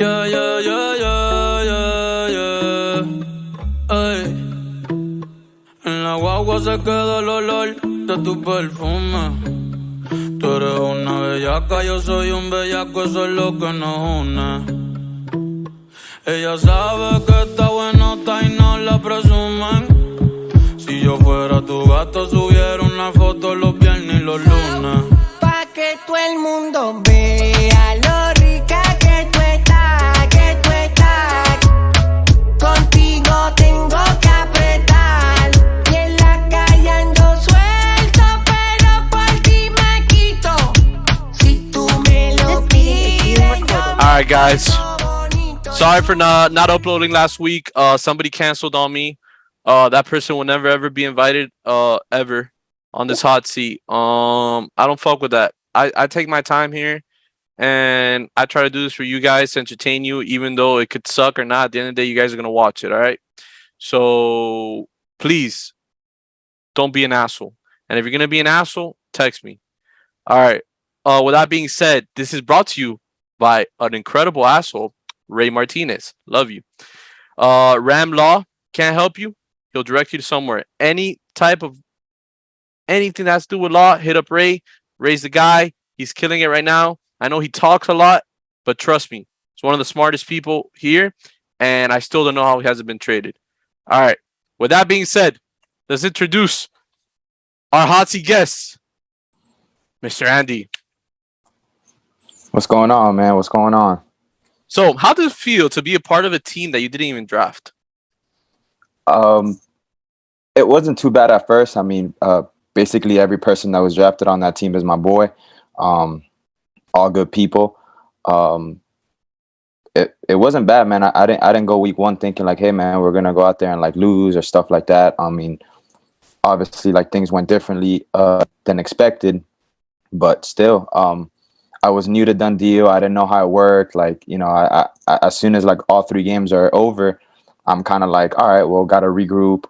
Yeah, yeah, yeah, yeah, yeah, yeah. Ey. En la guagua se queda el olor de tu perfume. Tú eres una bellaca, yo soy un bellaco, eso es lo que nos une. Ella sabe que está buenota y no la presumen. Si yo fuera tu gato, subiera una foto los viernes y los lunes. Pa' que todo el mundo vea lo rica que tú estás, que tú estás. Contigo tengo que apretar. Y en la calle ando suelto, pero por ti me quito. Si tú me lo pides, yo Alright, guys. Sorry for not uploading last week. Somebody canceled on me. That person will never ever be invited ever on this hot seat. I don't fuck with that. I take my time here and I try to do this for you guys to entertain you, even though it could suck or not. At the end of the day, you guys are gonna watch it, all right? So please don't be an asshole. And if you're gonna be an asshole, text me. All right. With that being said, this is brought to you by an incredible asshole, Ray Martinez. Love you. Ram Law can't help you. He'll direct you to somewhere. Any type of anything that's to do with law, hit up Ray. Ray's the guy. He's killing it right now. I know he talks a lot, but trust me, he's one of the smartest people here, and I still don't know how he hasn't been traded. All right. With that being said, let's introduce our hot seat guest, Mr. Andy. What's going on, man? What's going on? So, how does it feel to be a part of a team that you didn't even draft? It wasn't too bad at first. I mean, basically every person that was drafted on that team is my boy. All good people. It wasn't bad, man. I didn't go week one thinking like, hey, man, we're gonna go out there and like lose or stuff like that. I mean, obviously, like things went differently than expected, but still, I was new to Dundee. I didn't know how it worked. Like, you know, I as soon as like all three games are over, I'm kind of like, all right, well, got to regroup.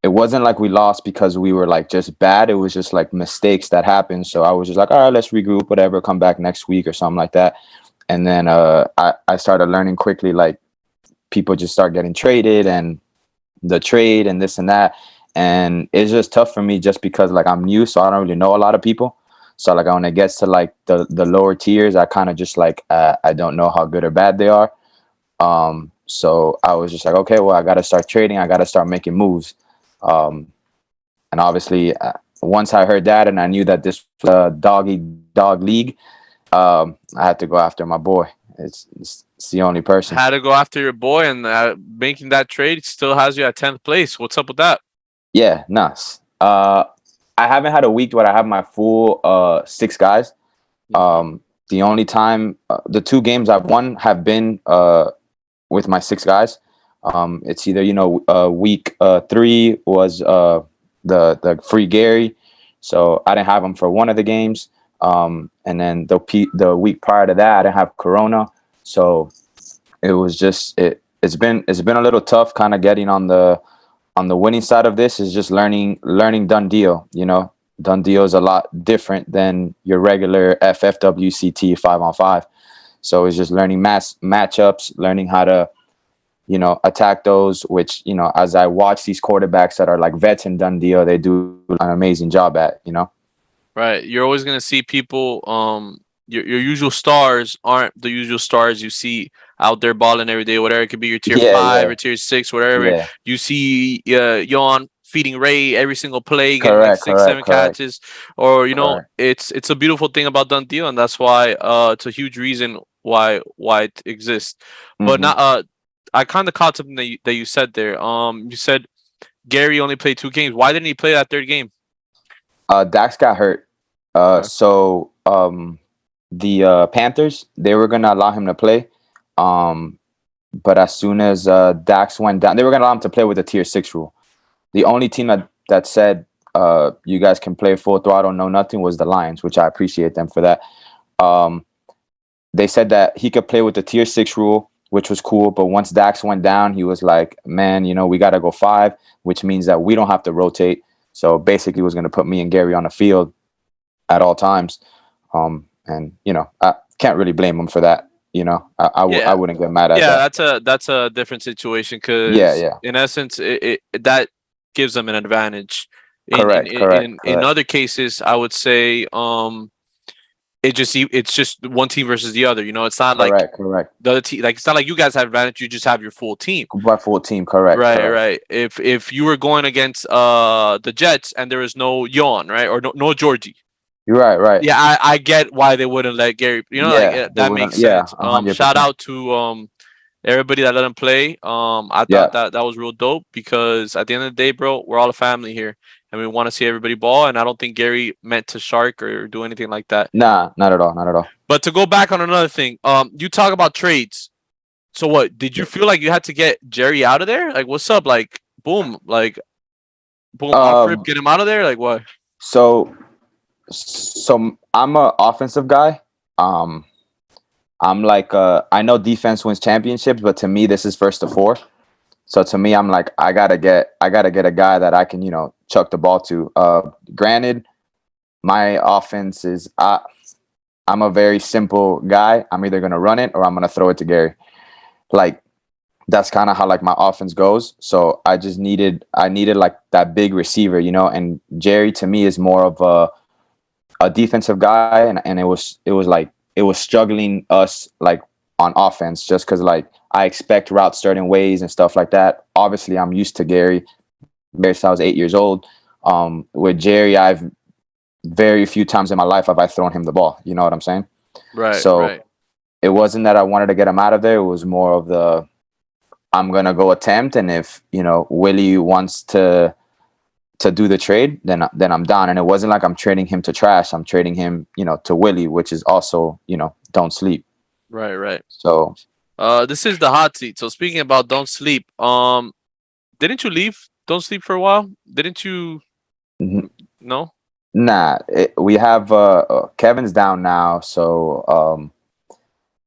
It wasn't like we lost because we were like just bad. It was just like mistakes that happened. So I was just like, all right, let's regroup, whatever, come back next week or something like that. And then I started learning quickly, like people just start getting traded and the trade and this and that. And it's just tough for me just because like I'm new, so I don't really know a lot of people. So like when it gets to like the lower tiers, I kind of just like I don't know how good or bad they are. So I was just like, okay, well, I got to start trading. I got to start making moves. And obviously, once I heard that and I knew that this was a dog league, I had to go after my boy. It's the only person. Had to go after your boy, and making that trade still has you at 10th place. What's up with that? Yeah, nice. I haven't had a week where I have my full 6 guys. The only time, the 2 games I've won have been with my 6 guys. It's either, you know, week 3 was the free Gary, so I didn't have him for one of the games. And then the week prior to that, I didn't have Corona, so it was just it's been a little tough, kind of getting on the winning side of this. Is just learning Dundee. You know, Dundee is a lot different than your regular FFWCT 5-on-5. So it's just learning matchups, learning how to, you know, attack those, which, you know, as I watch these quarterbacks that are like vets in Dundee, they do an amazing job at, you know. Right. You're always going to see people, your usual stars aren't the usual stars you see out there balling every day, whatever. It could be your tier 5 or tier 6, whatever. Yeah. You see Yon feeding Ray every single play, getting Correct, like 6-7 catches. Or, you know, Correct. it's a beautiful thing about Dundee, and that's why it's a huge reason why it exists. But not I kind of caught something that you said there. You said Gary only played 2 games. Why didn't he play that 3rd game? Dax got hurt. So the Panthers, they were gonna allow him to play. But as soon as Dax went down, they were gonna allow him to play with the tier 6 rule. The only team that said you guys can play full throttle, no nothing, was the Lions, which I appreciate them for that. They said that he could play with the tier 6 rule, which was cool. But once Dax went down, he was like, man, you know, we got to go 5, which means that we don't have to rotate. So basically was going to put me and Gary on the field at all times. And, you know, I can't really blame him for that. Yeah, wouldn't get mad at yeah, that. that's a different situation Yeah, because yeah. in essence, that gives them an advantage. Correct, correct, In correct. other cases, I would say it's just one team versus the other. You know, it's not like Correct, correct. the other team. Like it's not like you guys have advantage. You just have your full team. By full team, correct, Right, correct. right. If you were going against the Jets and there is no Yawn, right, or no Georgie, You're right, right. yeah, I get why they wouldn't let Gary. You know, like Yeah, they that wouldn't. makes Yeah, sense. a hundred Shout percent. out to everybody that let him play. I Yeah. thought that was real dope because at the end of the day, bro, we're all a family here, and we want to see everybody ball. And I don't think Gary meant to shark or do anything like that. Nah, not at all, not at all. But to go back on another thing, you talk about trades. So what? Did you feel like you had to get Jerry out of there? Like, what's up? Like, boom, off rip, Um, get him out of there. Like, what? so so I'm a offensive guy. Um, I'm like I know defense wins championships, but to me this is first to four. So to me, I'm like I gotta get a guy that I can chuck the ball to. Granted, my offense is I'm a very simple guy. I'm either gonna run it or I'm gonna throw it to Gary. Like that's kind of how like my offense goes. So I needed like that big receiver, and Jerry to me is more of a defensive guy, and it was struggling us like on offense just because like I expect routes certain ways and stuff like that. Obviously, I'm used to Gary. Since I was 8 years old. With Jerry, I've very few times in my life have I thrown him the ball. You know what I'm saying? Right, So right, it wasn't that I wanted to get him out of there. It was more of the I'm gonna go attempt, and if Willie wants to do the trade, then I'm down. And it wasn't like I'm trading him to trash. I'm trading him, to Willie, which is also, don't sleep. right, right. So This is the hot seat. So speaking about don't sleep, didn't you leave don't sleep for a while? Didn't you? n- No. nah, we have Kevin's down now. So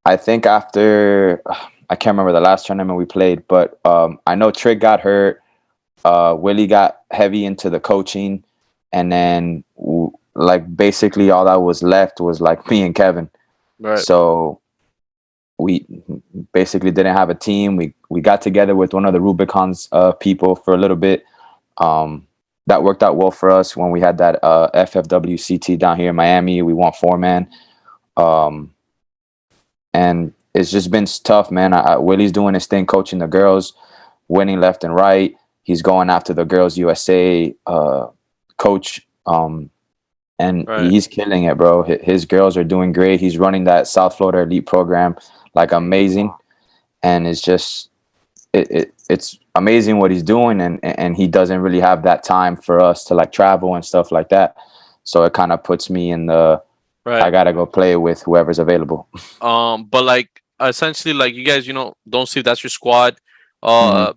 I think after I can't remember the last tournament we played, but I know Trick got hurt. Willie got heavy into the coaching, and then like basically all that was left was like me and Kevin. Right. So we basically didn't have a team. We got together with one of the Rubicon's people for a little bit. That worked out well for us when we had that FFWCT down here in Miami. We won 4-man, and it's just been tough, man. Willie's doing his thing, coaching the girls, winning left and right. He's going after the Girls USA coach, and Right. he's killing it, bro. His girls are doing great. He's running that South Florida Elite program like amazing, and it's just it's amazing what he's doing, and he doesn't really have that time for us to like travel and stuff like that. So it kind of puts me in the I Right. gotta go play with whoever's available. But like essentially, like you guys, don't sleep. That's your squad. Mhm.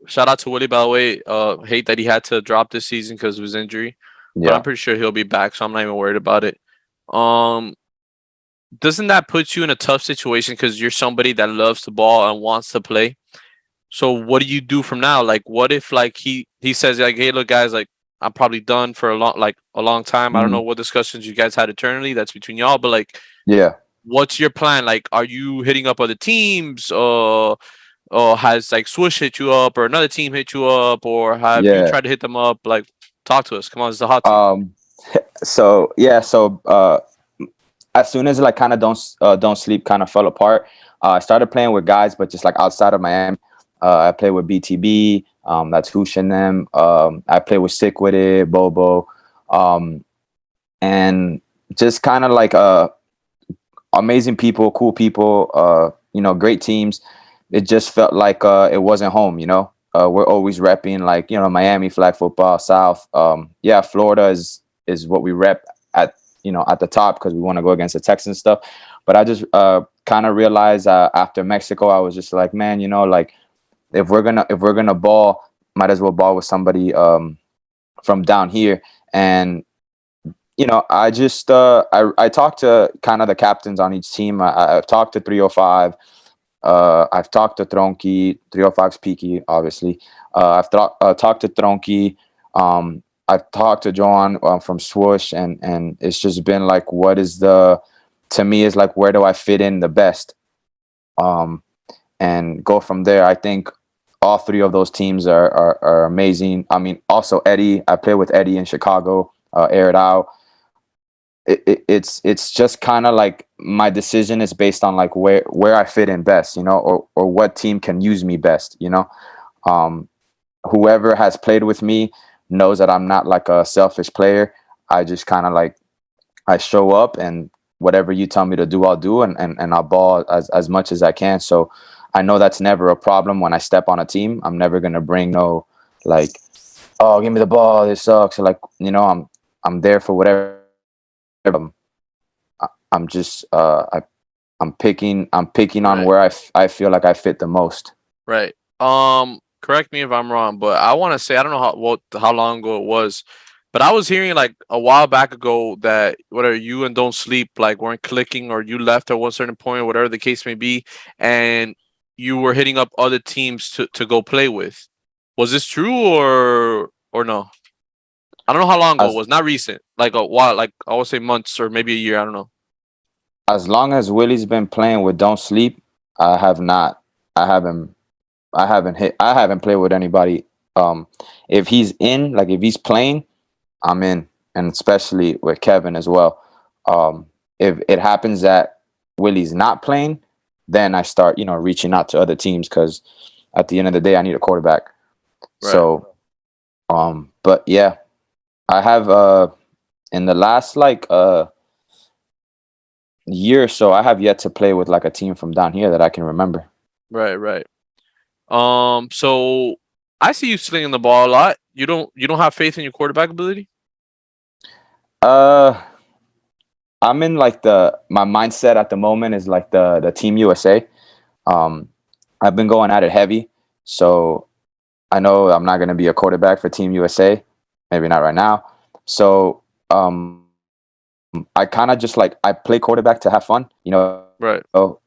Shout out to Willie, by the way. Hate that he had to drop this season because of his injury, but I'm Yeah, pretty sure he'll be back, so I'm not even worried about it. Um, doesn't that put you in a tough situation because you're somebody that loves the ball and wants to play? So what do you do from now? Like, what if like he says like, hey, look, guys, like I'm probably done for a long time. I don't Mhm. know what discussions you guys had internally. That's between y'all, but like, yeah. what's your plan? Like, are you hitting up other teams, or has like Swish hit you up, or another team hit you up, or have you Yeah. tried to hit them up? Like, talk to us. Come on, it's the hot seat. Um. So yeah. So as soon as like kind of don't sleep kind of fell apart, I started playing with guys, but just like outside of Miami. I play with BTB. That's Hoosh and them. I play with Sick with it, Bobo, and just kind of like amazing people, cool people. Great teams. It just felt like it wasn't home. We're always repping like Miami flag football, South. Yeah, Florida is what we rep at the top because we want to go against the Texans stuff. But I just kind of realized after Mexico, I was just like, man, like if we're gonna ball, might as well ball with somebody from down here. And I just I talked to kind of the captains on each team. I've talked to 305. I've talked to Tronky. 305's Peaky, obviously. Talked to Tronky. I've talked to John from Swoosh, and it's just been like, what is the to me is like, where do I fit in the best? And go from there. I think all three of those teams are amazing. I mean, also Eddie. I play with Eddie in Chicago. Air it out. It's just kind of like my decision is based on like where I fit in best, you know, or what team can use me best, you know. Whoever has played with me knows that I'm not like a selfish player. I just kind of like I show up, and whatever you tell me to do, I'll do, and I'll ball as much as I can. So I know that's never a problem when I step on a team. I'm never gonna bring no like, oh, give me the ball, this sucks. Like, you know, I'm there for whatever. I'm just I'm picking on Right. where I feel like I fit the most. Right. Correct me if I'm wrong, but I want to say I don't know how long ago it was, but I was hearing like a while back ago that whether you and Don't Sleep like weren't clicking or you left at one certain point or whatever the case may be, and you were hitting up other teams to go play with. Was this true or no? I don't know how long ago it As was. Not recent. Like a while, like I would say months or maybe a year. I don't know. as long as Willie's been playing with Don't Sleep, I have not. I haven't. I haven't played with anybody. If he's in, like if he's playing, I'm in, and especially with Kevin as well. If it happens that Willie's not playing, then I start, you know, reaching out to other teams because at the end of the day, I need a quarterback. Right. So, but yeah, I have in the last like year or so, I have yet to play with like a team from down here that I can remember. Right. Right. So I see you slinging the ball a lot. You don't have faith in your quarterback ability. Uh, I'm in like my mindset at the moment is like the Team USA. Um, I've been going at it heavy, so I know I'm not going to be a quarterback for Team USA. Maybe not right now. So I kind of just like I play quarterback to have fun, you know. Right. So,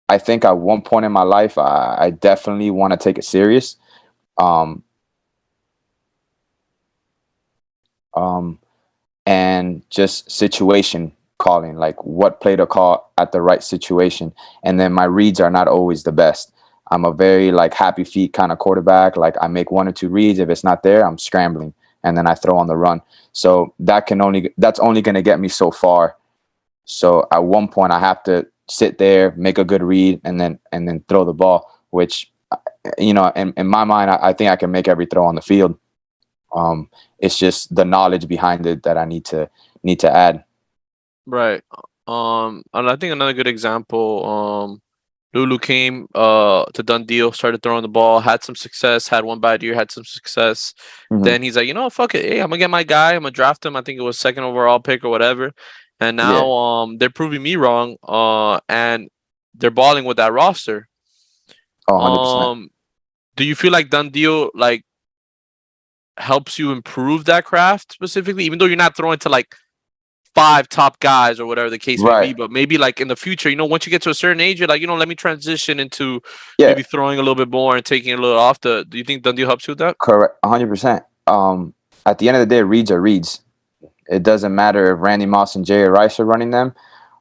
I think at one point in my life, I definitely want to take it serious. Um, um, and just situation calling, like what play to call at the right situation. And then my reads are not always the best. I'm a very like happy feet kind of quarterback. Like I make one or two reads. If it's not there, I'm scrambling and then I throw on the run. So that's only going to get me so far. So at one point I have to sit there, make a good read, and then throw the ball, which, you know, in my mind, I think I can make every throw on the field. It's just the knowledge behind it that I need to add. Right. And I think another good example. Lulu came to Dundee, started throwing the ball, had some success, had one bad year, had some success. Mhm. Then he's like, you know, fuck it, hey, I'm gonna get my guy, I'm gonna draft him. I think it was second overall pick or whatever. And now Yeah. they're proving me wrong. And they're balling with that roster. Oh, 100%. Um, do you feel like Dundee like helps you improve that craft specifically, even though you're not throwing to like five top guys or whatever the case may be, Right. but maybe like in the future, you know, once you get to a certain age, you're like, you know, let me transition into Yeah. maybe throwing a little bit more and taking it a little off. Do you think Dundee helps you with that? Correct. 100%. At the end of the day, reads are reads. It doesn't matter if Randy Moss and Jerry Rice are running them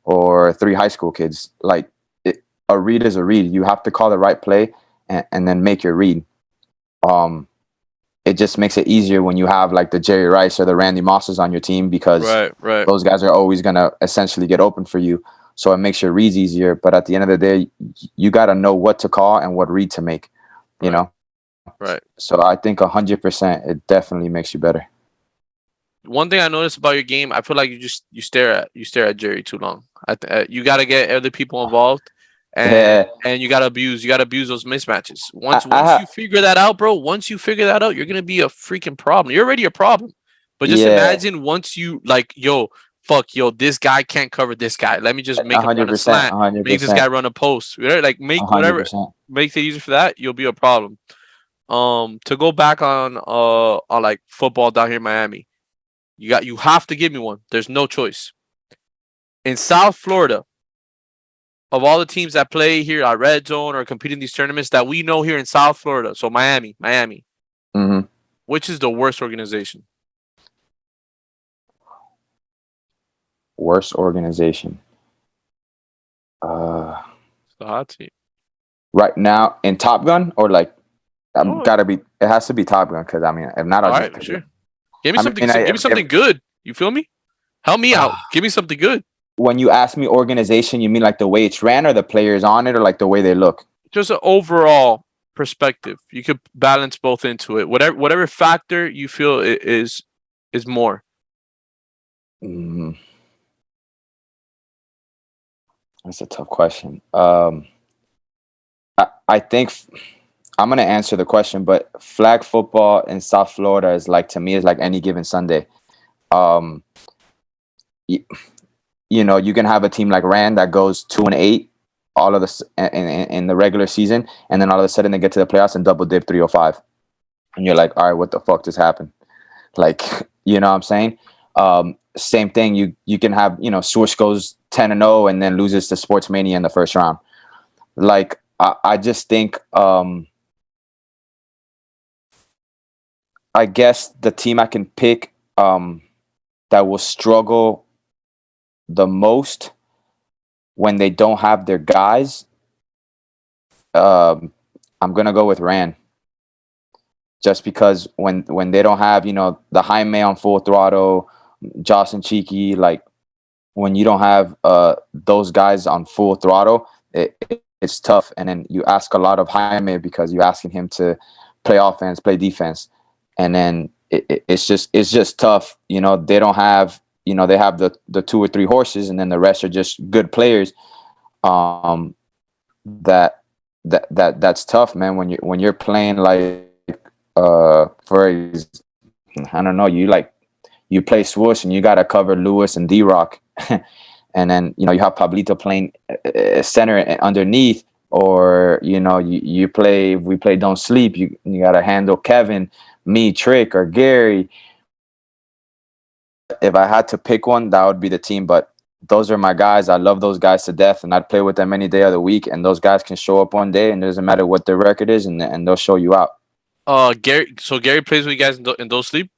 or three high school kids. Like a read is a read. You have to call the right play and then make your read. Um, it just makes it easier when you have like the Jerry Rice or the Randy Mosses on your team because Right, right, those guys are always going to essentially get open for you. So it makes your reads easier. But at the end of the day, you got to know what to call and what read to make, you right, know? right. So I think 100%, it definitely makes you better. One thing I noticed about your game, I feel like you stare at Jerry too long. You got to get other people involved, Yeah. and you got to abuse those mismatches. I, Once I once you figure that out, bro. Once you figure that out, you're gonna be a freaking problem. You're already a problem. But just yeah, imagine once you like, yo, fuck, yo, this guy can't cover this guy. Let me just make him run a 100%, slant, make this 100%, guy run a post. Right? Like make whatever 100%. makes it easy for that, you'll be a problem. To go back on like football down here in Miami, you have to give me one. There's no choice. In South Florida, of all the teams that play here at Red Zone or compete in these tournaments that we know here in South Florida, so Miami, Hmm. which is the worst organization? Worst organization. It's the hot seat. Right now in Top Gun or like Oh. gotta be. It has to be Top Gun because I mean, if not, I'll All just right, pick sure. it. Give me I something. mean, Give me something good. You feel me? Help me out. Give me something good. When you ask me organization, you mean like the way it's ran or the players on it or like the way they look? Just an overall perspective. You could balance both into it. Whatever factor you feel is more. Mm, that's a tough question. I think I'm gonna answer the question, but flag football in South Florida is like to me is like any given Sunday. Um, you know, you can have a team like Rand that goes 2-8 all of the in the regular season, and then all of a sudden they get to the playoffs and double dip 305, and you're like, all right, what the fuck just happened? Like, you know what I'm saying? Same thing. You can have, you know, Swoosh goes 10-0 and then loses to Sports Mania in the first round. Like, I just think, I guess the team I can pick that will struggle the most when they don't have their guys, I'm gonna go with Rand. Just because when they don't have, you know, the Jaime on full throttle, Josh and Cheeky, like when you don't have those guys on full throttle, it's tough. And then you ask a lot of Jaime because you're asking him to play offense, play defense, and then it's just tough. You know, they don't have, you know, they have the 2 or 3 horses, and then the rest are just good players. That's tough, man. When you're playing like for I don't know, you play Swoosh and you got to cover Lewis and D-Rock. And then, you know, you have Pablito playing center underneath, or, you know, we play Don't Sleep. You got to handle Kevin, me, Trick, or Gary. If I had to pick one, that would be the team. But those are my guys. I love those guys to death, and I'd play with them any day of the week. And those guys can show up one day, and it doesn't matter what their record is, and they'll show you out. Gary. So Gary plays with you guys in Don't Sleep.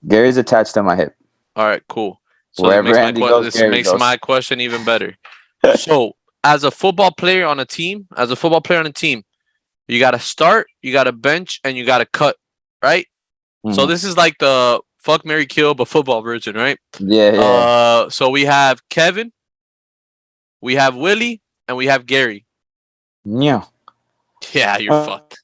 Gary's attached to my hip. All right, cool. So Wherever Andy goes, this Gary makes goes. my question even better. So, as a football player on a team, you got to start, you got to bench, and you got to cut, right? So Mhm. this is like the fuck, marry, kill, but football version, right? Yeah. So we have Kevin, we have Willie, and we have Gary. Yeah. Yeah, you're fucked.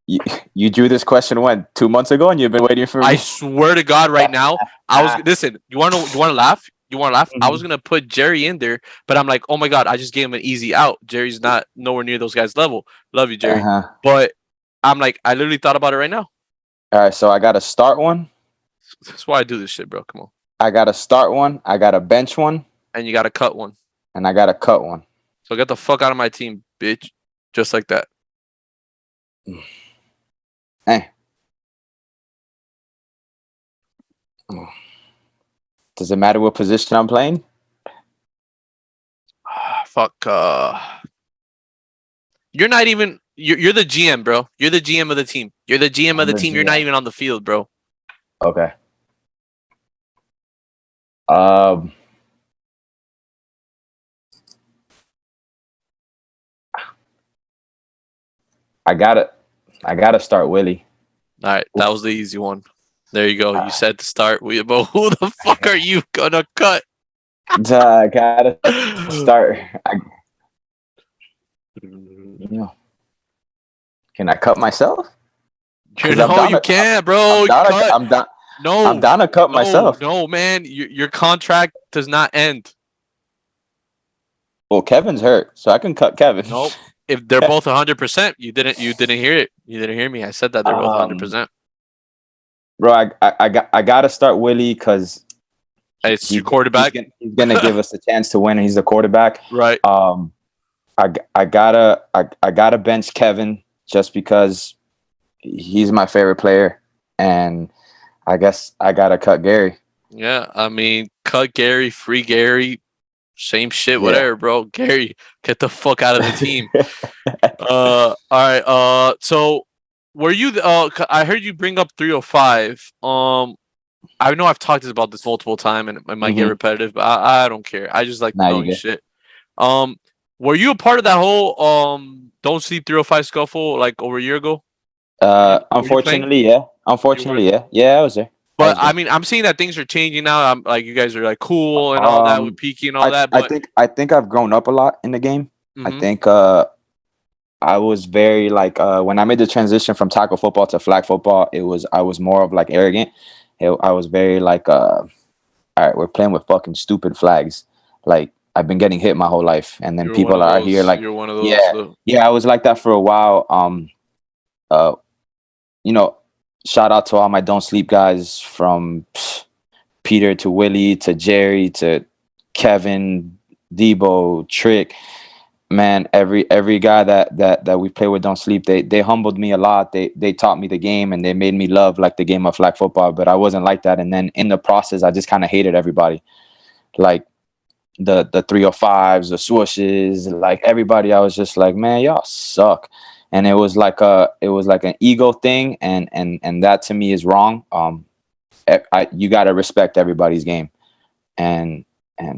You drew this question when 2 months ago, and you've been waiting for me. I swear to God, right now, I was listen. You want to laugh? You want to laugh? I was gonna put Jerry in there, but I'm like, oh my God, I just gave him an easy out. Jerry's not nowhere near those guys' level. Love you, Jerry. Uh-huh. But I'm like, I literally thought about it right now. All right, so I got to start one. That's why I do this shit, bro. Come on. I got to start one. I got to bench one, And you got to cut one. and I got to cut one. So get the fuck out of my team, bitch. Just like that. Hey. Does it matter what position I'm playing? Fuck. You're not even. You're the GM, bro. You're the GM of the team. You're the GM of the team. You're not even on the field, bro. Okay. I gotta start Willie. All right, that was the easy one. There you go. You said to start. But who the fuck are you gonna cut? I gotta start. Can I cut myself? You can't, bro. I'm done. No, I'm down to cut myself. No, man. Your contract does not end. Well, Kevin's hurt, so I can cut Kevin. Nope. If they're both 100%, you didn't hear it. You didn't hear me. I said that they're both 100%. Bro, I gotta start Willie because it's your quarterback. He's gonna give us a chance to win, and he's the quarterback. Right. I gotta bench Kevin just because he's my favorite player, and I guess I gotta cut Gary. Yeah, I mean, cut Gary, free Gary, same shit, whatever, bro. Gary, get the fuck out of the team. All right. So were you? I heard you bring up 305. I know I've talked about this multiple times, and it might get repetitive, but I don't care. I just like knowing shit. Were you a part of that whole Don't Sleep 305 scuffle like over a year ago? Were you playing? Unfortunately, yeah. You were. Unfortunately, yeah. Yeah, I was there. I But was I there. mean, I'm seeing that things are changing now. I'm like, you guys are like cool and all that with Um, Peaky and all that. I But think I've grown up a lot in the game. I hmm think I was very like when I made the transition from tackle football to flag football, I was more of like arrogant. I was very like all right, we're playing with fucking stupid flags. Like I've been getting hit my whole life, and then you're one people of are out here those. like, You're one of those. yeah, yeah. I was like that for a while. Uh, you know, shout out to all my don't sleep guys from Peter to Willie to Jerry to Kevin, Debo, Trick. Man, every guy that we play with don't sleep. They humbled me a lot. They taught me the game and they made me love like the game of flag football. But I wasn't like that. And then in the process, I just kind of hated everybody. Like the 305s, the swooshes, like everybody. I was just like, man, y'all suck. And it was like an ego thing, and that to me is wrong. You got to respect everybody's game, and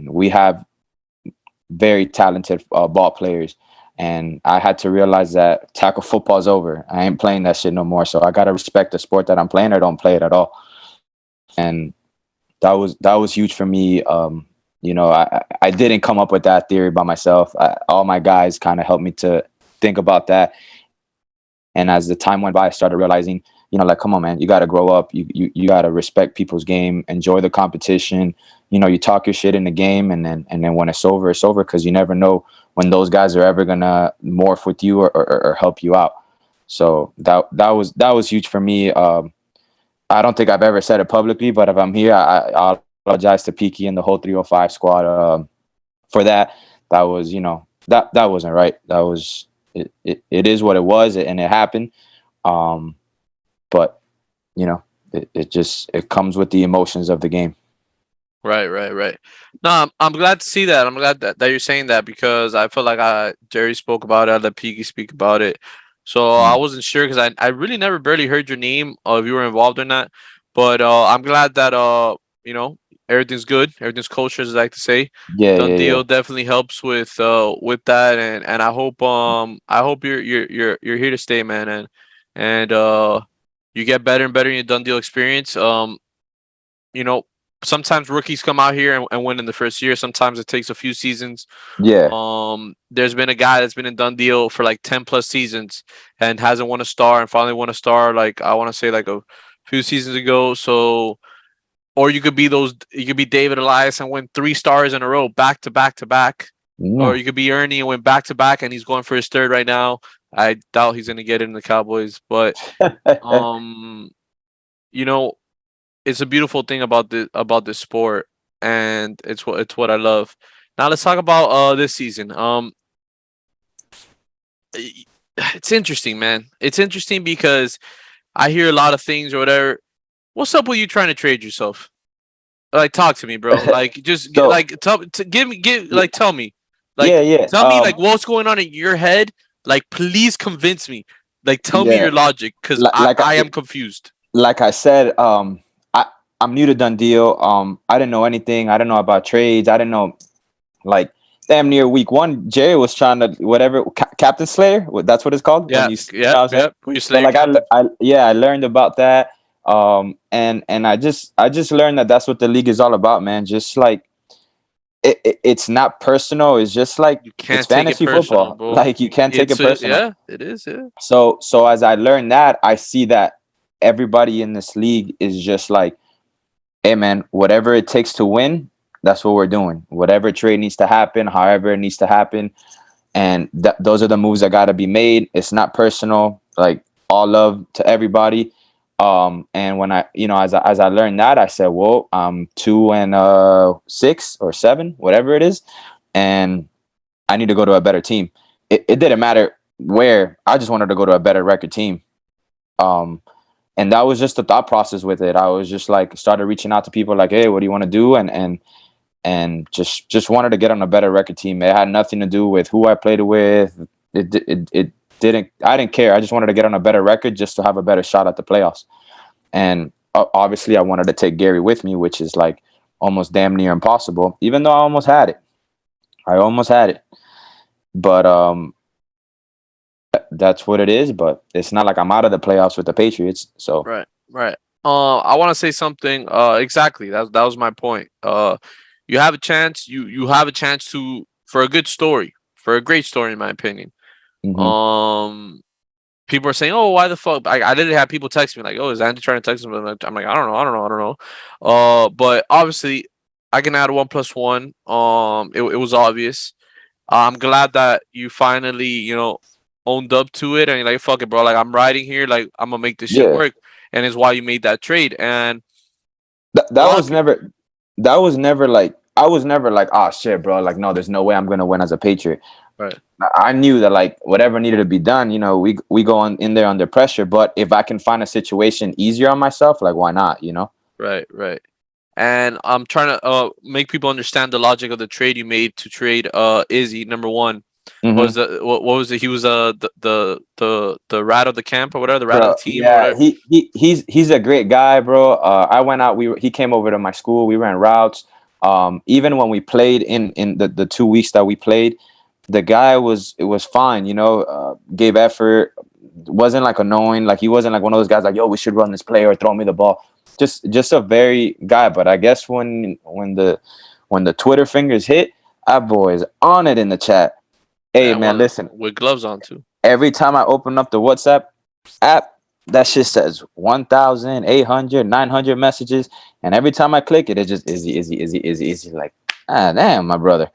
we have very talented ball players. And I had to realize that tackle football's over. I ain't playing that shit no more. So I gotta respect the sport that I'm playing or don't play it at all. And that was huge for me. I didn't come up with that theory by myself. All my guys kind of helped me to think about that. And as the time went by, I started realizing, like, come on, man, you got to grow up. You got to respect people's game, enjoy the competition. You talk your shit in the game, and then when it's over, it's over, because you never know when those guys are ever gonna morph with you or help you out. So that was huge for me. I don't think I've ever said it publicly, but if I'm here, I'll apologize to Peaky and the whole 305 squad for that. That was, that wasn't right. That was it is what it was, and it happened. But it comes with the emotions of the game. Right, right, right. No, I'm glad to see that. I'm glad that you're saying that because I feel like Jerry spoke about it, I let Piggy speak about it. So I Mm. wasn't sure because I really never barely heard your name if you were involved in that. But I'm glad that you know everything's good, everything's kosher, as I like to say. Yeah, Done yeah, yeah. deal definitely helps with that, and I hope you're here to stay, man, and you get better and better in your done deal experience. You know, sometimes rookies come out here and win in the first year. Sometimes it takes a few seasons. Yeah. There's been a guy that's been in done deal for like 10 plus seasons and hasn't won a star and finally won a star. Like I want to say like a few seasons ago. So, or you could be David Elias and win 3 stars in a row, back to back to back. Or No. you could be Ernie and win back to back, and he's going for his third right now. I doubt he's gonna get it in the Cowboys, but um, you know, it's a beautiful thing about this sport, and it's what I love. Now let's talk about this season. It's interesting, man. It's interesting because I hear a lot of things or whatever. What's up with you trying to trade yourself? Like, talk to me, bro. Like, just So like give yeah, like tell me, yeah, like yeah. tell me like what's going on in your head. Like, please convince me. Like, tell me Yeah. your logic, because Like like I I, am confused. like I said, I'm new to Done Deal. I didn't know anything. I didn't know about trades. I didn't know, like, damn near week one, Jerry was trying to whatever Captain Slayer. That's what it's called when Yeah, you. yeah, Know what I'm saying? yeah. Who you So Slayer like captain? I learned about that. And I just learned that that's what the league is all about, man. Just like it's not personal. It's just like You it's can't take it fantasy personal, football. bro. Like you can't take it It's personal. yeah, it is. Yeah. So as I learned that, I see that everybody in this league is just like, hey man, whatever it takes to win, that's what we're doing. Whatever trade needs to happen, however it needs to happen, and those are the moves that got to be made. It's not personal. Like all love to everybody. And when I, as I learned that, I said, well, I'm 2-6 or 7, whatever it is, and I need to go to a better team. It didn't matter where. I just wanted to go to a better record team. Um, and that was just the thought process with it. I was just like started reaching out to people like, hey, what do you want to do? And just wanted to get on a better record team. It had nothing to do with who I played with. It didn't. I didn't care. I just wanted to get on a better record just to have a better shot at the playoffs. And obviously, I wanted to take Gary with me, which is like almost damn near impossible. Even though I almost had it. I almost had it. but that's what it is. But it's not like I'm out of the playoffs with the Patriots. So Right, right. I want to say something. Exactly. That was my point. You have a chance. You have a chance to for a good story, for a great story, in my opinion. mhm. Um, People are saying, "Oh, why the fuck?" I didn't have people text me like, "Oh, is Andy trying to text him?" I'm like, I don't know. But obviously, I can add 1 plus 1. It was obvious. I'm glad that you finally, owned up to it and you're like, fuck it, bro. Like I'm riding here, like I'm gonna make this shit Yeah, work, and it's why you made that trade. And a that lot of was people, never. That was never like. I was never like, oh shit, bro. Like, no, there's no way I'm gonna win as a Patriot. right, I knew that like whatever needed to be done, we go on in there under pressure. But if I can find a situation easier on myself, like why not? right. And I'm trying to make people understand the logic of the trade you made to trade Izzy. Number one was Hmm. what was it? He was the rat of the camp or whatever, the rat of Bro, the team or yeah, whatever. he's a great guy, bro. I went out. He came over to my school. We ran routes. Even when we played in the 2 weeks that we played, the guy was fine. Gave effort. Wasn't like annoying. Like he wasn't like one of those guys like, yo, we should run this play or throw me the ball. Just a very guy. But I guess when the Twitter fingers hit, that boy is on it in the chat. Hey Yeah, man, listen. with gloves on too. Every time I open up the WhatsApp app, that shit says 1,800, 900 messages. And every time I click it, it just Izzy. Like, damn, my brother.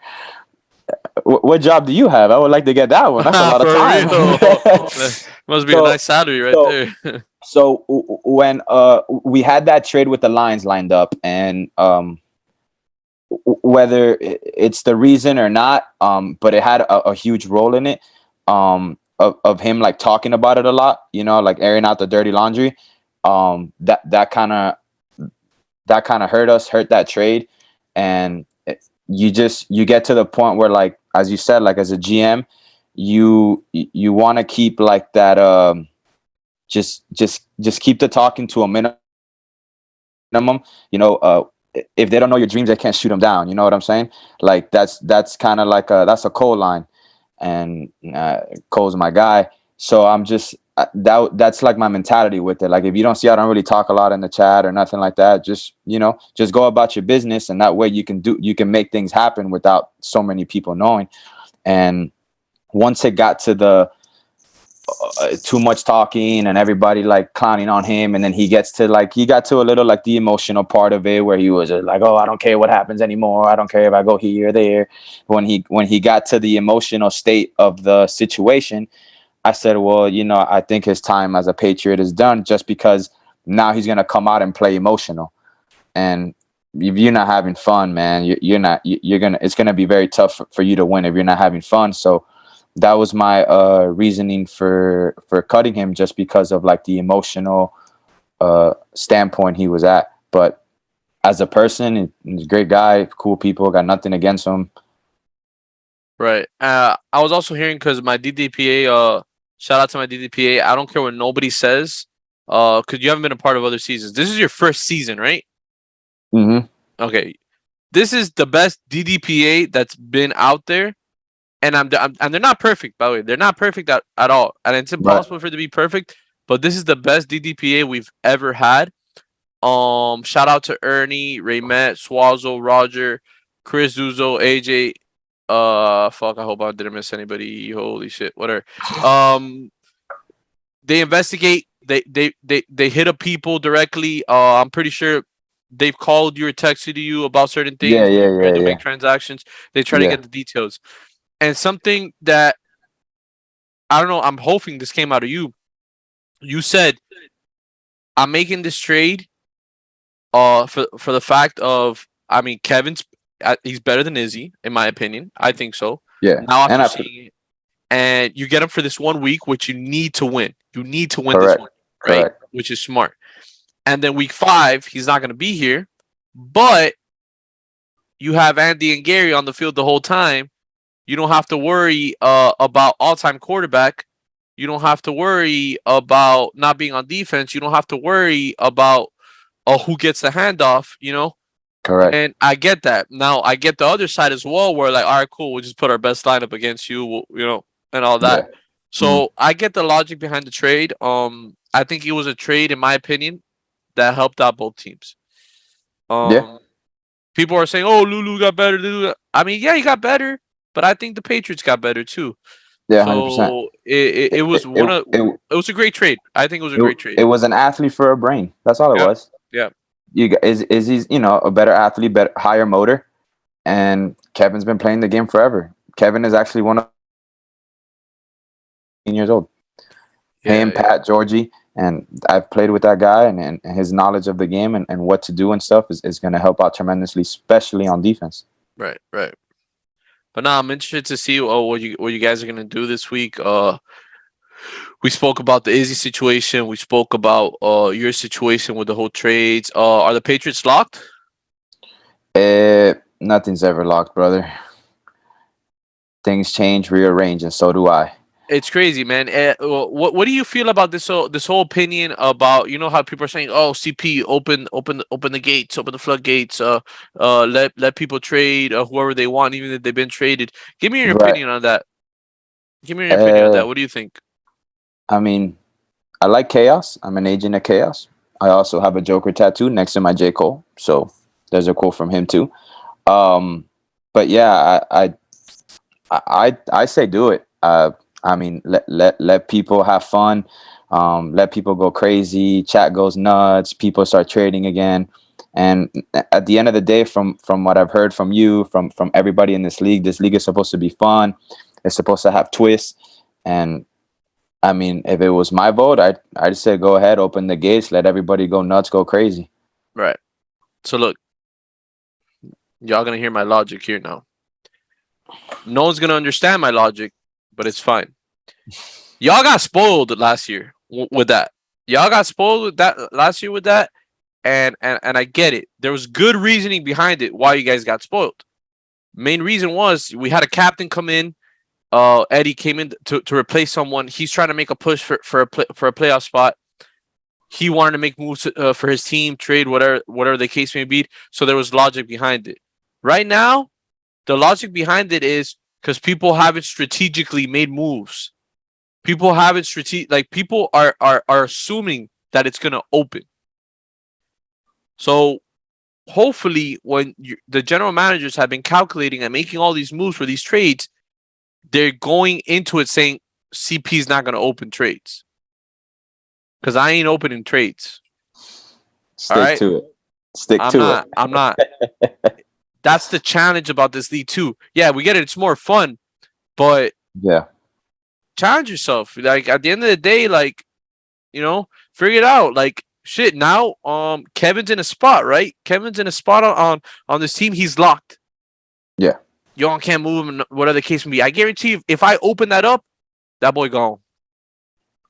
What job do you have? I would like to get that one. That's a lot of For time. real, must be a so, nice salary right so, there. when we had that trade with the Lions lined up, and whether it's the reason or not, but it had a huge role in it, of him like talking about it a lot, like airing out the dirty laundry. That kind of hurt that trade, and you get to the point where, like as you said, like as a GM, you want to keep like that, just keep the talking to a minimum. you know uh if they don't know your dreams, they can't shoot them down. You know what I'm saying? Like that's kind of like that's a Cole line, and Cole's my guy. So I'm just that's like my mentality with it. Like if you don't see, I don't really talk a lot in the chat or nothing like that. Just go about your business, and that way you can make things happen without so many people knowing. And once it got to the too much talking and everybody like clowning on him, and then he got to a little like the emotional part of it where he was just like, oh, I don't care what happens anymore, I don't care if I go here or there. When he got to the emotional state of the situation, I said, well, I think his time as a Patriot is done, just because now he's gonna come out and play emotional. And if you're not having fun, man, you're not. It's gonna be very tough for you to win if you're not having fun. So that was my reasoning for cutting him, just because of like the emotional standpoint he was at. But as a person, he's a great guy, cool people, got nothing against him. Right. I was also hearing because my DDPA. Shout out to my DDPA. I don't care what nobody says. Because you haven't been a part of other seasons. This is your first season, right? Mm-hmm. Okay. This is the best DDPA that's been out there, and and they're not perfect, by the way. They're not perfect at all, and it's Right. impossible for it to be perfect. But this is the best DDPA we've ever had. Shout out to Ernie, Raymet, Swazo, Roger, Chris Zuzo, AJ. Fuck. I hope I didn't miss anybody. Holy shit. Whatever. Um, they investigate. They hit up people directly. I'm pretty sure they've called you or texted you about certain Yeah, things when yeah, you're prepared yeah, to yeah, make transactions. They try to yeah. get the details. And something that I don't know, I'm hoping this came out of you. You said, I'm making this trade for the fact of, I mean, Kevin's he's better than Izzy in my opinion. I think so. Yeah. Now And after after, seeing it, and you get him for this 1 week, which you need to win. You need to win this correct, one, right? correct. Which is smart. And then week 5, he's not going to be here, but you have Andy and Gary on the field the whole time. You don't have to worry about all-time quarterback. You don't have to worry about not being on defense. You don't have to worry about who gets the handoff. Correct. And I get that. Now I get the other side as well, where like, all right, cool, we'll just put our best lineup against you, and all that. Yeah. So I get the logic behind the trade. I think it was a trade, in my opinion, that helped out both teams. Yeah. People are saying, "Oh, Lulu got better." I mean, yeah, he got better, but I think the Patriots got better too. Yeah. 100%. So it was it was a great trade. I think it was a great trade. It was an athlete for a brain. That's all it Yeah, was. yeah. Is he's a better athlete, better higher motor, and Kevin's been playing the game forever. Kevin is actually one of 18 years old. Him, Pat, Georgie, and I've played with that guy, and his knowledge of the game and what to do and stuff is going to help out tremendously, especially on defense. Right, right. But now I'm interested to see what you guys are gonna do this week. We spoke about the Izzy situation. We spoke about your situation with the whole trades. Are the Patriots locked? Nothing's ever locked, brother. Things change, rearrange, and so do I. It's crazy, man. What do you feel about this whole opinion about, how people are saying, oh, CP, open the gates, open the floodgates, let people trade whoever they want, even if they've been traded. Give me your Right. opinion on that. Give me your opinion on that. What do you think? I mean, I like chaos. I'm an agent of chaos. I also have a Joker tattoo next to my J. Cole, so there's a quote from him too. But yeah, I say do it. I mean, let people have fun. Let people go crazy. Chat goes nuts. People start trading again. And at the end of the day, from what I've heard from you, from everybody in this league is supposed to be fun. It's supposed to have twists. And I mean, if it was my vote, I'd say go ahead, open the gates, let everybody go nuts, go crazy. Right. So look, y'all gonna hear my logic here now. No one's gonna understand my logic, but it's fine. Y'all got spoiled last year with that. Y'all got spoiled with that last year with that, and I get it. There was good reasoning behind it why you guys got spoiled. Main reason was we had a captain come in. Eddie came in to replace someone. He's trying to make a push for a playoff spot. He wanted to make moves for his team, trade, whatever the case may be. So there was logic behind it. Right now, the logic behind it is because people haven't strategically made moves. People haven't people are assuming that it's gonna open. So hopefully, when the general managers have been calculating and making all these moves for these trades, they're going into it saying CP is not going to open trades. Because I ain't opening trades. Stick to it. I'm not. That's the challenge about this league too. Yeah, we get it. It's more fun. But yeah, challenge yourself. Like at the end of the day, figure it out. Like shit. Now, Kevin's in a spot, right? Kevin's in a spot on this team. He's locked. Yeah. Y'all can't move him, whatever the case may be. I guarantee you, if I open that up, that boy gone.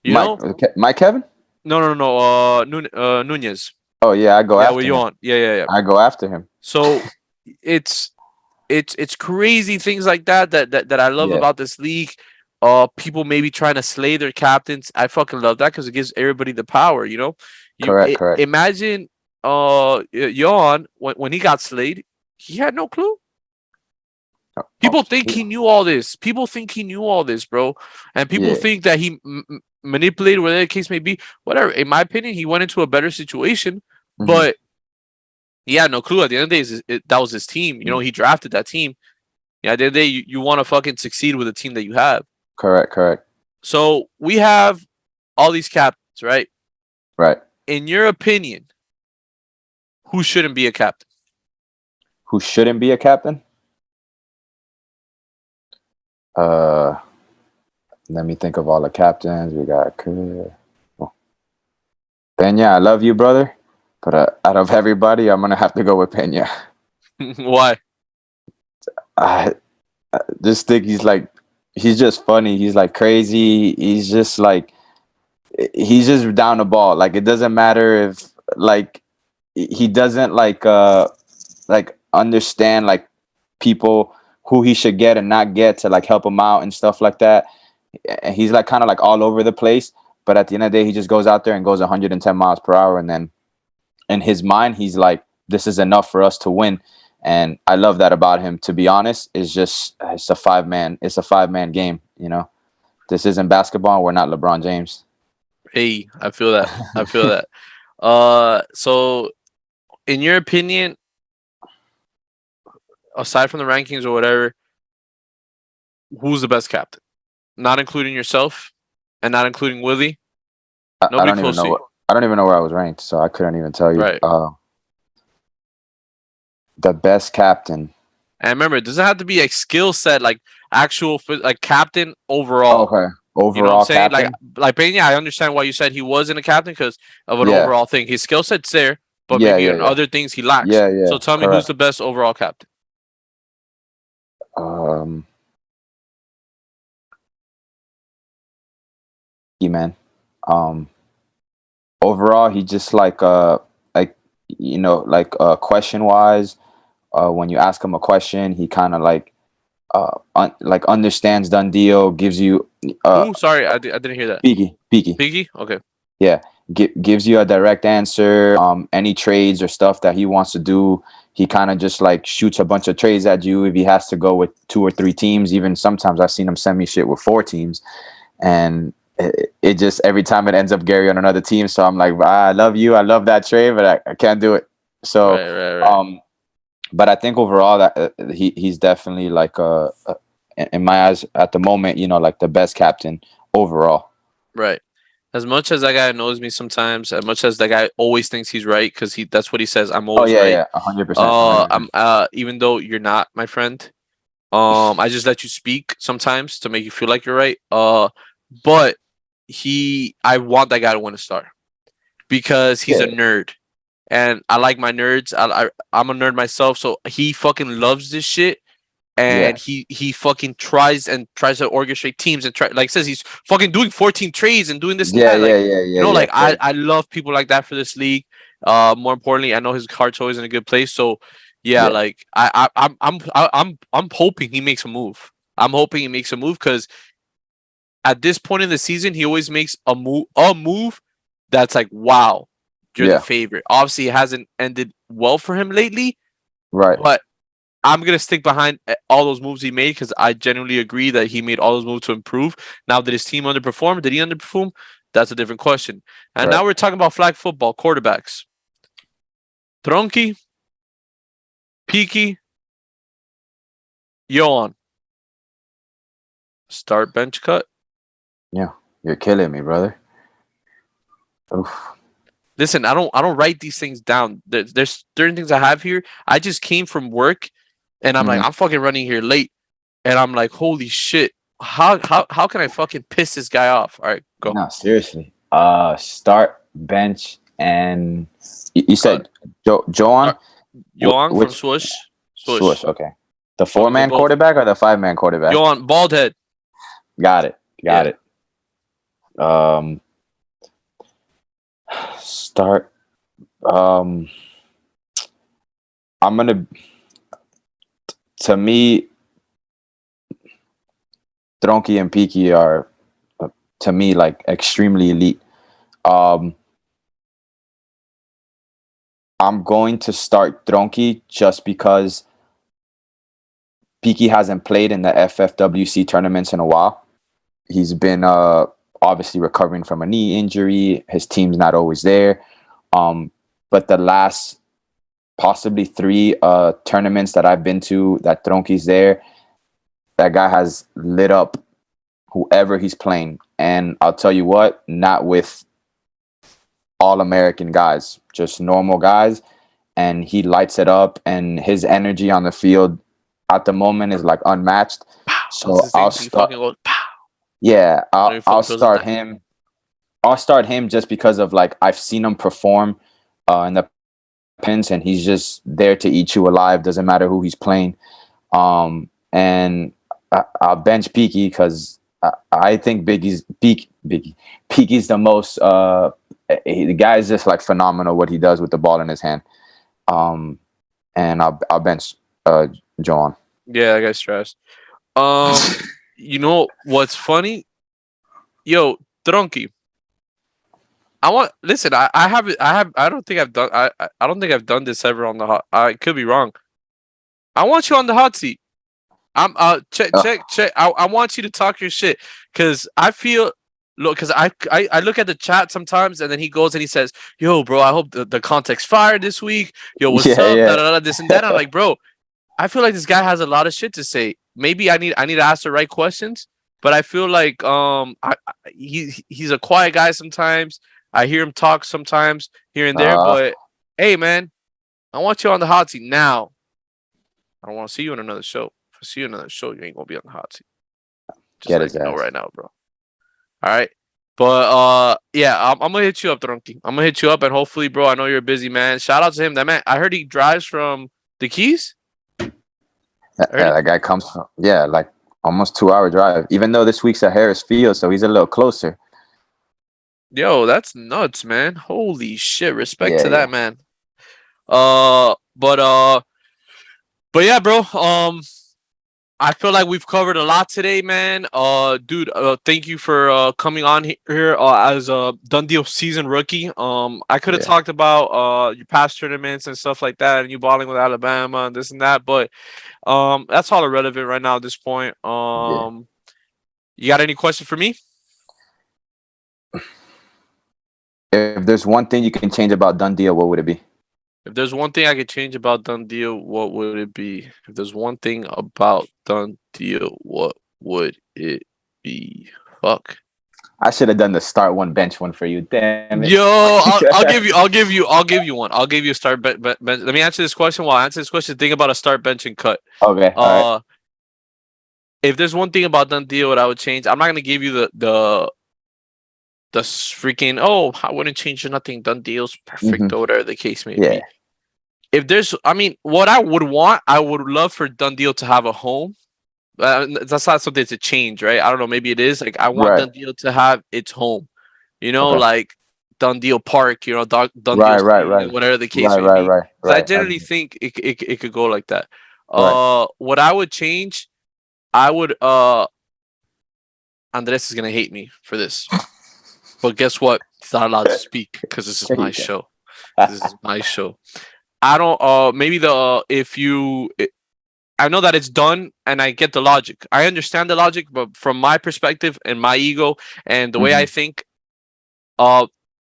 Mike Kevin? No. Nunez. Oh yeah, I go after him. You on? Yeah. I go after him. So it's crazy things like that I love about this league. People maybe trying to slay their captains. I fucking love that because it gives everybody the power. Correct. Imagine, Johan when he got slayed, he had no clue. People think he knew all this. People think he knew all this, bro. And people think that he manipulated, whatever the case may be. Whatever. In my opinion, he went into a better situation. Mm-hmm. But he had no clue. At the end of the day, that was his team. He drafted that team. Yeah, at the end of the day, you want to fucking succeed with the team that you have. Correct. So we have all these captains, right? Right. In your opinion, who shouldn't be a captain? Who shouldn't be a captain? Let me think of all the captains. We got Pena. I love you, brother, but out of everybody, I'm gonna have to go with Pena. Why? I just think he's just funny. He's like crazy. He's just down the ball. Like it doesn't matter if he doesn't understand people who he should get and not get to help him out and stuff like that. And he's kind of all over the place, but at the end of the day, he just goes out there and goes 110 miles per hour. And then in his mind, he's this is enough for us to win. And I love that about him. To be honest, it's a 5-man game. You know, this isn't basketball. We're not LeBron James. Hey, I feel that. I feel that. So in your opinion, aside from the rankings or whatever, who's the best captain? Not including yourself, and not including Willie. I Nobody don't even close to know. you. I don't even know where I was ranked, so I couldn't even tell you. Right. The best captain. And remember, it doesn't have to be a skill set, like actual, like captain overall. Okay. You know what I'm Overall saying? captain. Like Peña, I understand why you said he wasn't a captain because of an Yeah. overall thing. His skill set's there, but Yeah, maybe yeah, in yeah. other things he lacks. Yeah, yeah. So tell me, who's the best overall captain? Man. Overall, he just like question wise, when you ask him a question, he kind of like understands done deal, gives you Who? Sorry, I didn't hear that. Peaky. Piggy? Okay. Yeah, gives you a direct answer. Any trades or stuff that he wants to do, he kind of just like shoots a bunch of trades at you. If he has to go with 2 or 3 teams, even sometimes I've seen him send me shit with 4 teams, and it just every time it ends up Gary on another team. So I'm like, I love you, I love that trade, but I can't do it. So Right. but I think overall that he's definitely like in my eyes at the moment, you know, like the best captain overall. Right. As much as that guy annoys me sometimes, as much as that guy always thinks he's right, because that's what he says. I'm Oh always yeah, right. yeah, 100%. I'm even though you're not my friend, I just let you speak sometimes to make you feel like you're right. But I want that guy to win a star because he's a Yeah. nerd, and I like my nerds. I'm a nerd myself, so he fucking loves this shit, and he fucking tries to orchestrate teams and like says he's fucking doing 14 trades and doing this and Yeah, that. Like, yeah. you know, like Crazy. I love people like that for this league. More importantly, I know his heart's always in a good place. So yeah, Yeah. like I'm hoping he makes a move. I'm hoping he makes a move because at this point in the season, he always makes a move that's like, wow, you're Yeah. the favorite. Obviously, it hasn't ended well for him lately, Right. but I'm gonna stick behind all those moves he made because I genuinely agree that he made all those moves to improve. Now, did his team underperform? Did he underperform? That's a different question. And Right. now we're talking about flag football quarterbacks. Tronky, Peaky, Yohan. Start, bench, cut. You're killing me, brother. Oof. Listen, I don't write these things down. There's certain things I have here. I just came from work, and I'm like, Mhm. I'm fucking running here late, and I'm like, holy shit, how can I fucking piss this guy off? All right, go. No, seriously. Start, bench, and you said Joan. Yohan from Which Swoosh. Swoosh? Okay. The I'll go 4-man both. quarterback or the 5-man quarterback? Yohan, bald head. Got it. Yeah. It. Start. I'm gonna. To me, Tronky and Peaky are, to me, like extremely elite. I'm going to start Tronky just because Peaky hasn't played in the FFWC tournaments in a while. He's been obviously recovering from a knee injury. His team's not always there. But the last possibly 3 tournaments that I've been to that Tronky's there, that guy has lit up whoever he's playing. And I'll tell you what, not with all-American guys, just normal guys. And he lights it up, and his energy on the field at the moment is like unmatched. So I'll start. Yeah, I'll start him. I'll start him just because of like I've seen him perform in the pins, and he's just there to eat you alive. Doesn't matter who he's playing. And I'll bench Peaky because I think Peaky's the most. The guy is just like phenomenal what he does with the ball in his hand. And I'll bench John. Yeah, that guy's trash. You know what's funny? Yo, Tronky. Listen. I don't think I've done. I don't think I've done this ever on the hot. I could be wrong. I want you on the hot seat. I'm check. I want you to talk your shit because I feel look because I look at the chat sometimes and then he goes and he says, "Yo, bro, I hope the context fire this week. Yo, what's Yeah, up? yeah. Da, da, da, this and that." I'm like, bro, I feel like this guy has a lot of shit to say. Maybe I need to ask the right questions, but I feel like he's a quiet guy sometimes. I hear him talk sometimes here and there, Uh, but hey, man, I want you on the hot seat now. I don't want to see you in another show. If I see you in another show, you ain't gonna be on the hot seat. Just get let his you know ass. right now, bro. All right. But yeah, I'm gonna hit you up, Tronky. I'm gonna hit you up, and hopefully, bro, I know you're a busy man. Shout out to him. That man, I heard he drives from the Keys. Yeah, that guy comes from like almost 2 hour drive. Even though this week's at Harris Field, so he's a little closer. Yo, that's nuts, man. Holy shit. Respect Yeah, to yeah. that, man. But yeah, bro. I feel like we've covered a lot today, man. Dude, thank you for coming on here as a Done Deal season rookie. I could have Yeah. talked about your past tournaments and stuff like that, and you balling with Alabama and this and that, but that's all irrelevant right now at this point. You got any question for me? If there's one thing you can change about Done Deal, what would it be? If there's one thing I could change about Done Deal, what would it be? If there's one thing about Done Deal, what would it be? Fuck. I should have done the start one, bench one for you. Damn it. Yo, I'll give you one. I'll give you a start bench. Let me answer this question. While I answer this question, think about a start bench and cut. Okay. All right. If there's one thing about Done Deal, what I would change, I'm not gonna give you the freaking I wouldn't change nothing. Done Deal's perfect or whatever the case may be. If there's, I mean, what I would want, I would love for Done Deal to have a home. That's not something to change, right? I don't know. Maybe it is. Like I want Right. Done Deal to have its home. You know, Okay. like Done Deal Park. You know, Done Deal Right, Stadium, whatever the case may be. right. I generally think it could go like that. Right. What I would change, I would Andres is gonna hate me for this, but guess what? He's not allowed to speak because this is my show. This is my show. I don't. Maybe I know that it's done, and I get the logic. I understand the logic, but from my perspective and my ego and the way I think,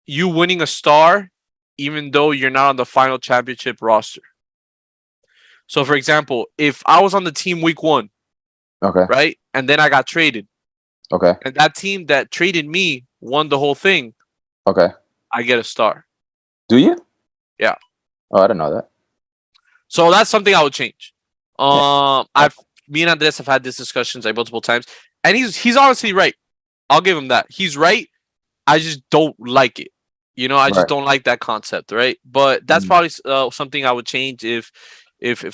you winning a star, even though you're not on the final championship roster. So, for example, if I was on the team week 1, Okay. right, and then I got traded, Okay. and that team that traded me won the whole thing, Okay. I get a star. Do you? Yeah. Oh, I didn't know that. So that's something I would change. Me and Andres have had these discussions like multiple times, and he's honestly right. I'll give him that. He's right. I just don't like it. You know, I just Right. don't like that concept, right? But that's probably something I would change if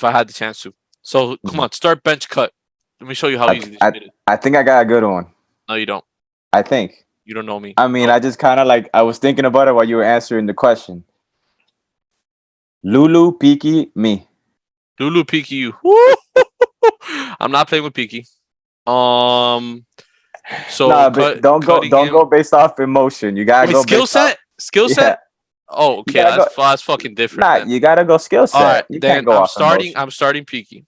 I had the chance to. So come on, start bench cut. Let me show you how easy this shit is. I think I got a good one. No, you don't. I think. You don't know me. I mean, No. I just kind of like, I was thinking about it while you were answering the question. Lulu, Peaky, me. Lulu Peaky you. I'm not playing with Peaky. So Nah, but don't go based off emotion. You gotta go skill set. Skill Yeah. set. Oh, okay. That's fucking different. Nah, then. you gotta go skill set. All right, you then can't go I'm off starting. emotion. I'm starting Peaky.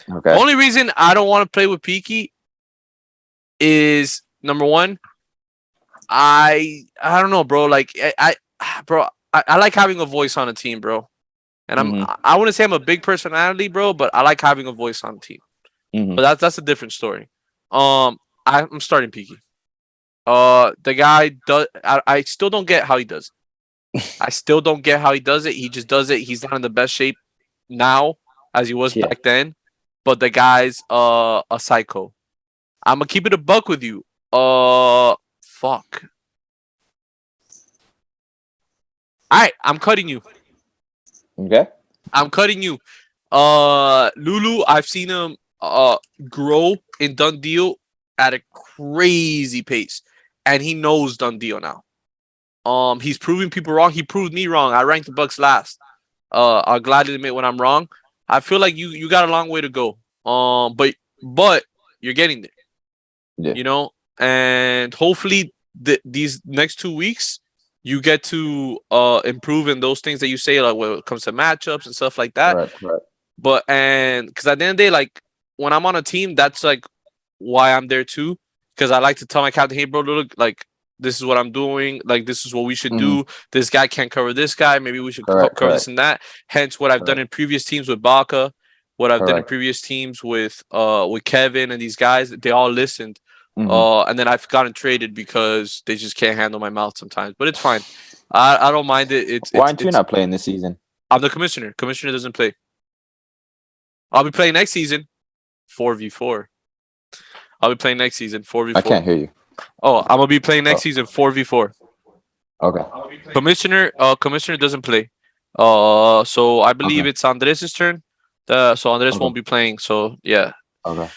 Okay. The only reason I don't want to play with Peaky is number one. I don't know, bro. Like I like having a voice on a team, bro. And I wouldn't say I'm a big personality, bro, but I like having a voice on the team. But that's a different story. I'm starting Peaky. The guy does. I still don't get how he does it. I still don't get how he does it. He just does it. He's not in the best shape now as he was back then. But the guy's a psycho. I'm gonna keep it a buck with you. Fuck. Alright, I'm cutting you. Okay. I'm cutting you. Lulu, I've seen him grow in Done Deal at a crazy pace. And he knows Done Deal now. He's proving people wrong. He proved me wrong. I ranked the Bucks last. I'll gladly admit when I'm wrong. I feel like you got a long way to go. But you're getting there. Yeah. You know, and hopefully these next 2 weeks you get to improve in those things that you say, like when it comes to matchups and stuff like that. Correct. But and because at the end of the day, like when I'm on a team, that's like why I'm there too. Because I like to tell my captain, hey bro, look, like this is what I'm doing, like this is what we should Mhm. do. This guy can't cover this guy. Maybe we should Correct, cover this correct, and that. Hence what I've done in previous teams with Baca, what I've done in correct. previous teams with Kevin and these guys. They all listened. Mhm. And then I've gotten traded because they just can't handle my mouth sometimes. But it's fine. I don't mind it. Why aren't you not playing this season? I'm the commissioner. Commissioner doesn't play. I'll be playing next season 4v4. I'll be playing next season 4v4. I can't hear you. Oh, I'm gonna be playing next Oh. season 4v4. Okay. Commissioner doesn't play. So I believe Okay. it's Andres' turn. So Andres Okay. won't be playing. So yeah. Okay.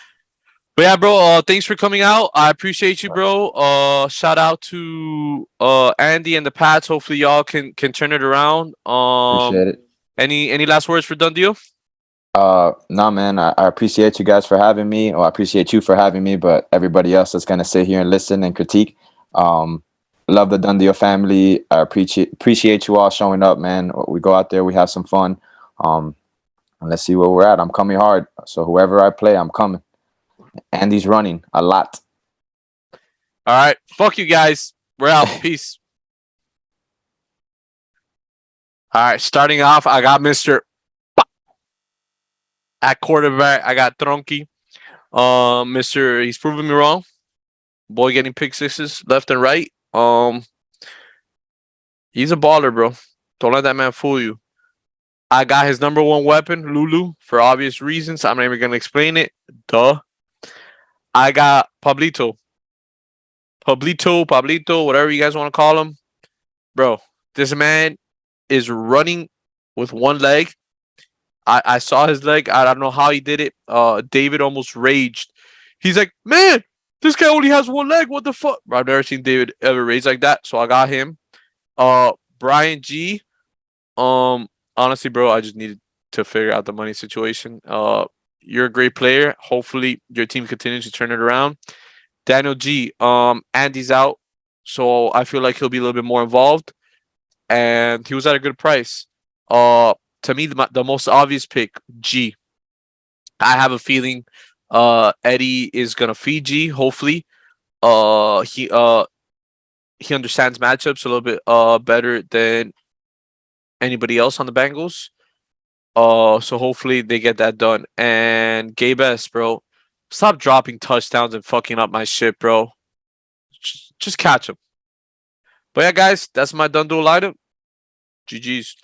But yeah, bro. Thanks for coming out. I appreciate you, bro. Shout out to Andy and the Pats. Hopefully y'all can turn it around. Appreciate it. Any last words for Dundio? No, man. I appreciate you guys for having me. Or I appreciate you for having me. But everybody else that's gonna sit here and listen and critique. Love the Dundio family. I appreciate you all showing up, man. We go out there, we have some fun. And let's see where we're at. I'm coming hard. So whoever I play, I'm coming. Andy's running a lot. All right. Fuck you guys. We're out. Peace. All right. Starting off, I got Mr. At quarterback. I got Tronky. Mr. He's proving me wrong. Boy getting pick sixes left and right. He's a baller, bro. Don't let that man fool you. I got his number one weapon, Lulu, for obvious reasons. I'm not even gonna explain it. Duh. I got Pablito, whatever you guys want to call him. Bro, this man is running with one leg. I saw his leg. I don't know how he did it. David almost raged. He's like, man, this guy only has one leg. What the fuck? Bro, I've never seen David ever rage like that. So I got him. Brian G. Honestly, bro, I just needed to figure out the money situation. You're a great player. Hopefully your team continues to turn it around. Daniel G. Andy's out, so I feel like he'll be a little bit more involved. And he was at a good price. To me, the most obvious pick, G. I have a feeling Eddie is gonna feed G, hopefully. He understands matchups a little bit better than anybody else on the Bengals. So hopefully they get that done. And Gabe S, bro, stop dropping touchdowns and fucking up my shit, bro. Just catch him. But yeah, guys, that's my Dundle item. GG's.